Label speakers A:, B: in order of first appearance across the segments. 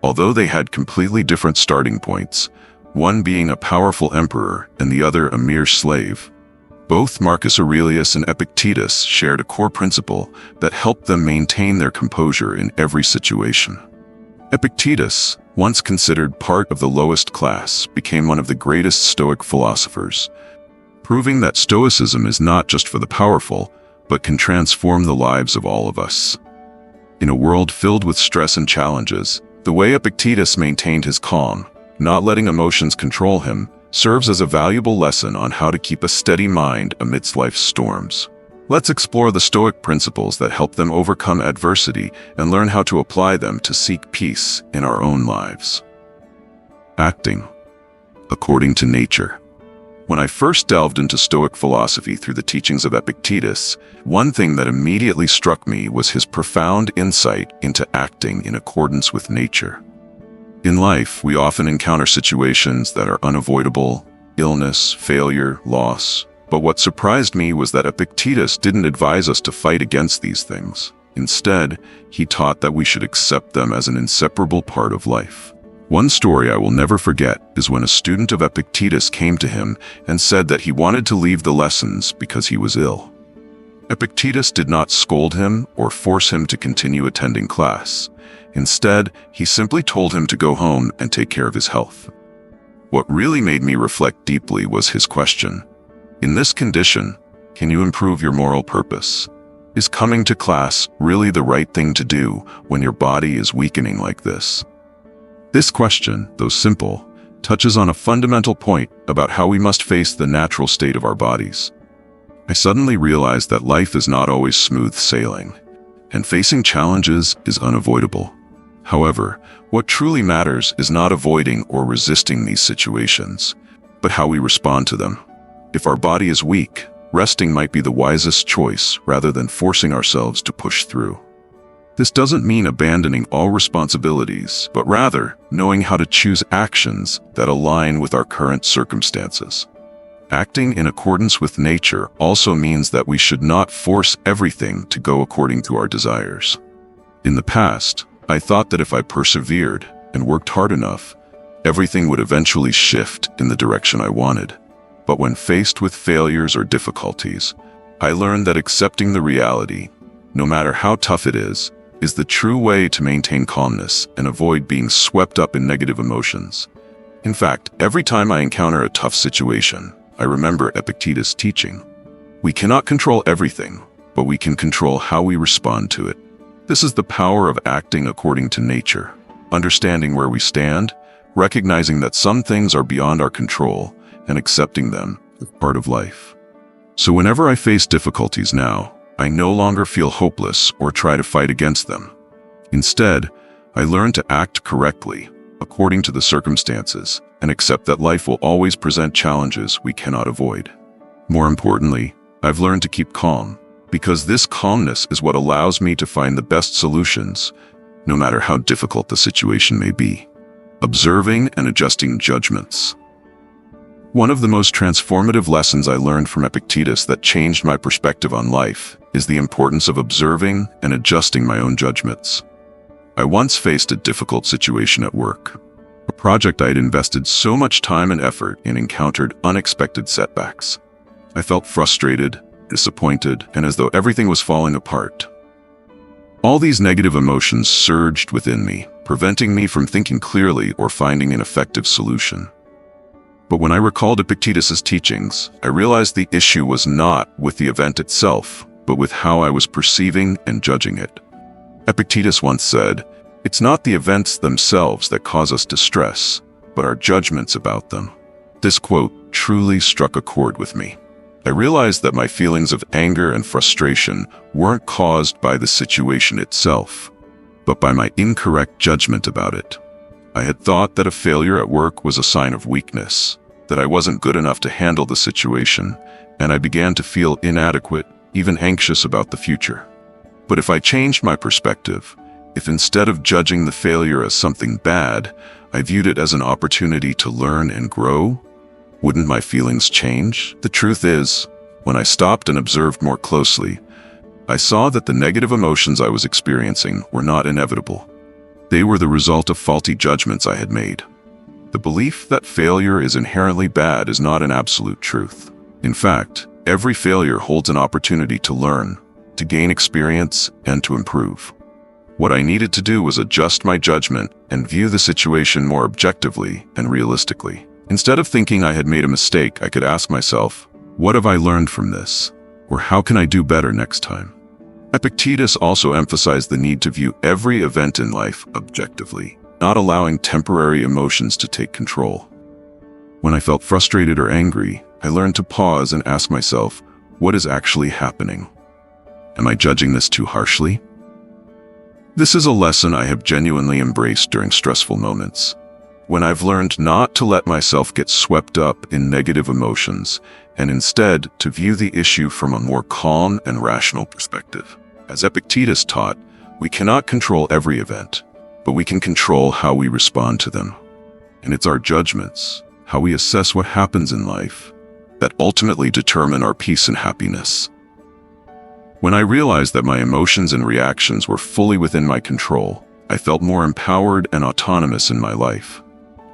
A: Although they had completely different starting points, one being a powerful emperor and the other a mere slave, both Marcus Aurelius and Epictetus shared a core principle that helped them maintain their composure in every situation. Epictetus, once considered part of the lowest class, became one of the greatest Stoic philosophers, proving that Stoicism is not just for the powerful, but can transform the lives of all of us. In a world filled with stress and challenges, the way Epictetus maintained his calm, not letting emotions control him, serves as a valuable lesson on how to keep a steady mind amidst life's storms. Let's explore the Stoic principles that help them overcome adversity and learn how to apply them to seek peace in our own lives. Acting according to nature. When I first delved into Stoic philosophy through the teachings of Epictetus, one thing that immediately struck me was his profound insight into acting in accordance with nature. In life, we often encounter situations that are unavoidable: illness, failure, loss. But what surprised me was that Epictetus didn't advise us to fight against these things. Instead, he taught that we should accept them as an inseparable part of life. One story I will never forget is when a student of Epictetus came to him and said that he wanted to leave the lessons because he was ill. Epictetus did not scold him or force him to continue attending class. Instead, he simply told him to go home and take care of his health. What really made me reflect deeply was his question: in this condition, can you improve your moral purpose? Is coming to class really the right thing to do when your body is weakening like this? This question, though simple, touches on a fundamental point about how we must face the natural state of our bodies. I suddenly realized that life is not always smooth sailing, and facing challenges is unavoidable. However, what truly matters is not avoiding or resisting these situations, but how we respond to them. If our body is weak, resting might be the wisest choice rather than forcing ourselves to push through. This doesn't mean abandoning all responsibilities, but rather knowing how to choose actions that align with our current circumstances. Acting in accordance with nature also means that we should not force everything to go according to our desires. In the past, I thought that if I persevered and worked hard enough, everything would eventually shift in the direction I wanted. But when faced with failures or difficulties, I learned that accepting the reality, no matter how tough it is the true way to maintain calmness and avoid being swept up in negative emotions. In fact, every time I encounter a tough situation, I remember Epictetus' teaching. We cannot control everything, but we can control how we respond to it. This is the power of acting according to nature, understanding where we stand, recognizing that some things are beyond our control, and accepting them as part of life. So whenever I face difficulties now, I no longer feel hopeless or try to fight against them. Instead, I learn to act correctly, according to the circumstances, and accept that life will always present challenges we cannot avoid. More importantly, I've learned to keep calm, because this calmness is what allows me to find the best solutions, no matter how difficult the situation may be. Observing and adjusting judgments. One of the most transformative lessons I learned from Epictetus that changed my perspective on life is the importance of observing and adjusting my own judgments. I once faced a difficult situation at work. A project I had invested so much time and effort in encountered unexpected setbacks. I felt frustrated, disappointed, and as though everything was falling apart. All these negative emotions surged within me, preventing me from thinking clearly or finding an effective solution. But when I recalled Epictetus' teachings, I realized the issue was not with the event itself, but with how I was perceiving and judging it. Epictetus once said, "It's not the events themselves that cause us distress, but our judgments about them." This quote truly struck a chord with me. I realized that my feelings of anger and frustration weren't caused by the situation itself, but by my incorrect judgment about it. I had thought that a failure at work was a sign of weakness, that I wasn't good enough to handle the situation, and I began to feel inadequate, even anxious about the future. But if I changed my perspective, if instead of judging the failure as something bad, I viewed it as an opportunity to learn and grow, wouldn't my feelings change? The truth is, when I stopped and observed more closely, I saw that the negative emotions I was experiencing were not inevitable. They were the result of faulty judgments I had made. The belief that failure is inherently bad is not an absolute truth. In fact, every failure holds an opportunity to learn, to gain experience, and to improve. What I needed to do was adjust my judgment and view the situation more objectively and realistically. Instead of thinking I had made a mistake, I could ask myself, what have I learned from this? Or how can I do better next time? Epictetus also emphasized the need to view every event in life objectively, not allowing temporary emotions to take control. When I felt frustrated or angry, I learned to pause and ask myself, what is actually happening? Am I judging this too harshly? This is a lesson I have genuinely embraced during stressful moments, when I've learned not to let myself get swept up in negative emotions and instead to view the issue from a more calm and rational perspective. As Epictetus taught, we cannot control every event, but we can control how we respond to them. And it's our judgments, how we assess what happens in life, that ultimately determine our peace and happiness. When I realized that my emotions and reactions were fully within my control, I felt more empowered and autonomous in my life.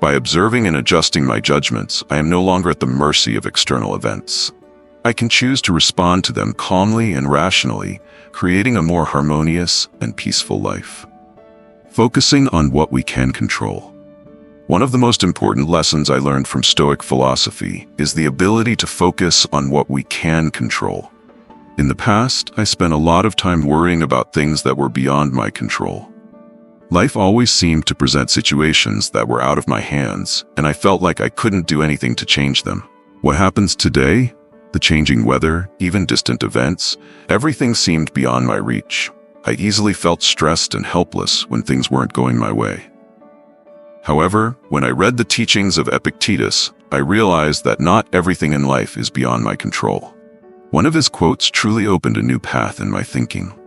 A: By observing and adjusting my judgments, I am no longer at the mercy of external events. I can choose to respond to them calmly and rationally, creating a more harmonious and peaceful life. Focusing on what we can control. One of the most important lessons I learned from Stoic philosophy is the ability to focus on what we can control. In the past, I spent a lot of time worrying about things that were beyond my control. Life always seemed to present situations that were out of my hands, and I felt like I couldn't do anything to change them. What happens today? The changing weather, even distant events, everything seemed beyond my reach. I easily felt stressed and helpless when things weren't going my way. However, when I read the teachings of Epictetus, I realized that not everything in life is beyond my control. One of his quotes truly opened a new path in my thinking.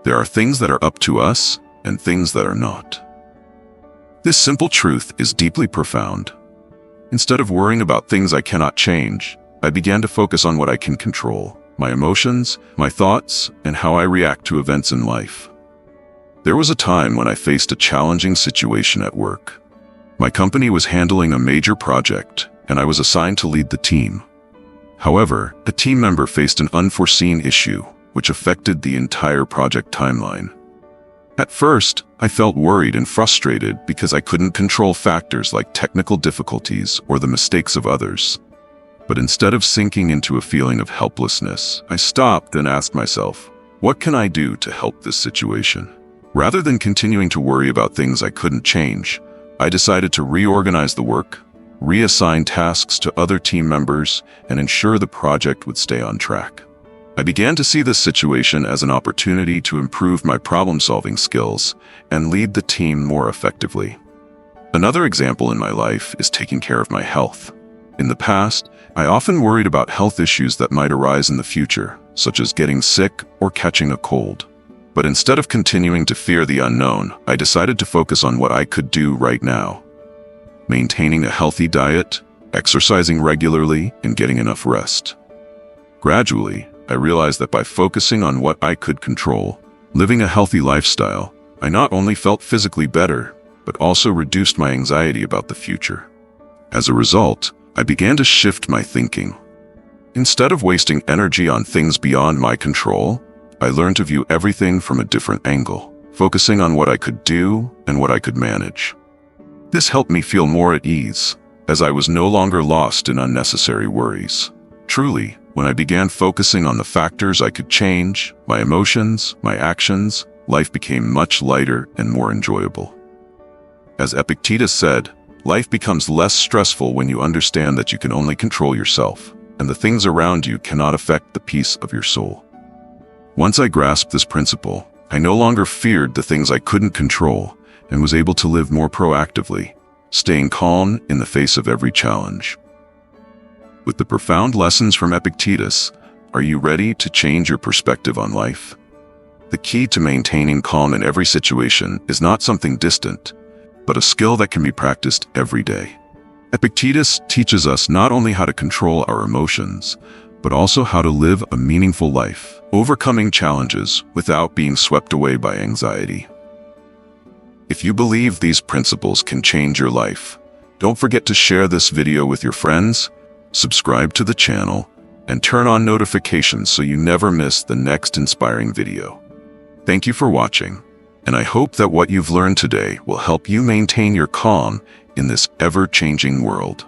A: There are things that are up to us and things that are not. This simple truth is deeply profound. Instead of worrying about things I cannot change, I began to focus on what I can control, my emotions, my thoughts, and how I react to events in life. There was a time when I faced a challenging situation at work. My company was handling a major project, and I was assigned to lead the team. However, a team member faced an unforeseen issue, which affected the entire project timeline. At first, I felt worried and frustrated because I couldn't control factors like technical difficulties or the mistakes of others. But instead of sinking into a feeling of helplessness, I stopped and asked myself, what can I do to help this situation? Rather than continuing to worry about things I couldn't change, I decided to reorganize the work, reassign tasks to other team members, and ensure the project would stay on track. I began to see this situation as an opportunity to improve my problem-solving skills and lead the team more effectively. Another example in my life is taking care of my health. In the past, I often worried about health issues that might arise in the future, such as getting sick or catching a cold. But instead of continuing to fear the unknown, I decided to focus on what I could do right now. Maintaining a healthy diet, exercising regularly, and getting enough rest. Gradually, I realized that by focusing on what I could control, living a healthy lifestyle, I not only felt physically better, but also reduced my anxiety about the future. As a result, I began to shift my thinking. Instead of wasting energy on things beyond my control, I learned to view everything from a different angle, focusing on what I could do and what I could manage. This helped me feel more at ease, as I was no longer lost in unnecessary worries. Truly, when I began focusing on the factors I could change, my emotions, my actions, life became much lighter and more enjoyable. As Epictetus said, life becomes less stressful when you understand that you can only control yourself, and the things around you cannot affect the peace of your soul. Once I grasped this principle, I no longer feared the things I couldn't control and was able to live more proactively, staying calm in the face of every challenge. With the profound lessons from Epictetus, are you ready to change your perspective on life? The key to maintaining calm in every situation is not something distant, but a skill that can be practiced every day. Epictetus teaches us not only how to control our emotions, but also how to live a meaningful life, overcoming challenges without being swept away by anxiety. If you believe these principles can change your life, don't forget to share this video with your friends, subscribe to the channel, and turn on notifications so you never miss the next inspiring video. Thank you for watching, and I hope that what you've learned today will help you maintain your calm in this ever-changing world.